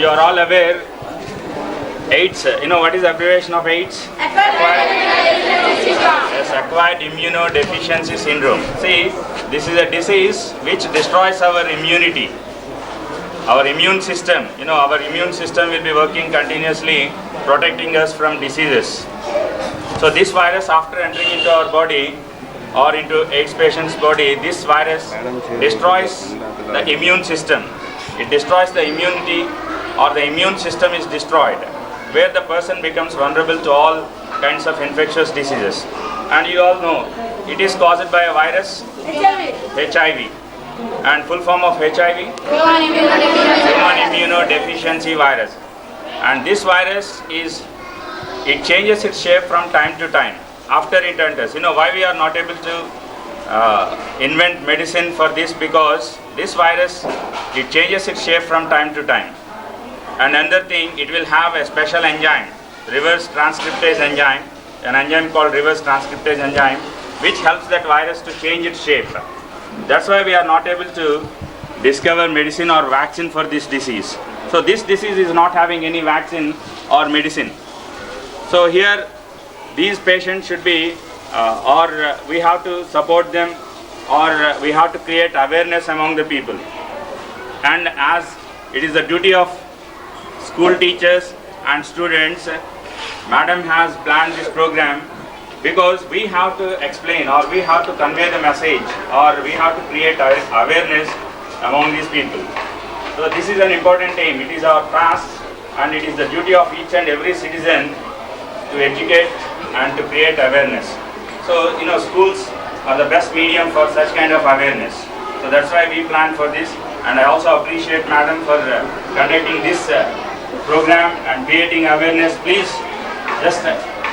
you are all aware, AIDS, you know what is the abbreviation of AIDS? Yes, acquired immunodeficiency syndrome. See, this is a disease which destroys our immunity. Our immune system, our immune system will be working continuously, protecting us from diseases. So this virus, after entering into our body or into AIDS patient's body, this virus destroys the immune system. It destroys the immunity, or the immune system is destroyed, where the person becomes vulnerable to all kinds of infectious diseases. And you all know, it is caused by a virus, HIV. And full form of HIV? Human immunodeficiency virus. And this virus it changes its shape from time to time after it enters. Why we are not able to invent medicine for this? Because this virus, it changes its shape from time to time. And another thing, it will have a special enzyme, reverse transcriptase enzyme, an enzyme called reverse transcriptase enzyme, which helps that virus to change its shape. That's why we are not able to discover medicine or vaccine for this disease. So this disease is not having any vaccine or medicine. So here, these patients should be, we have to support them, or we have to create awareness among the people. And as it is the duty of school teachers and students, Madam has planned this program, because we have to explain, or we have to convey the message, or we have to create awareness among these people. So this is an important aim. It is our task, and it is the duty of each and every citizen to educate and to create awareness. So schools are the best medium for such kind of awareness. So that's why we plan for this, and I also appreciate Madam for conducting this program and creating awareness. Please just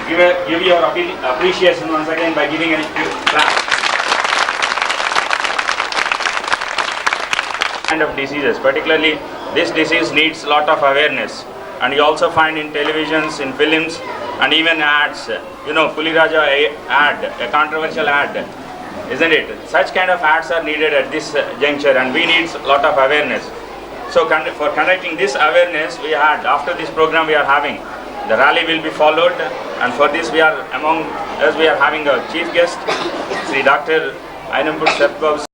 give your appreciation once again by giving a clap. Kind of diseases, particularly this disease needs a lot of awareness, and you also find in televisions, in films, and even ads. Puliraja ad, a controversial ad, isn't it? Such kind of ads are needed at this juncture, and we need a lot of awareness. So for conducting this awareness, after this program we are having, the rally will be followed, and for this we are having a chief guest, Sri Dr. Ainambur Seth Babu.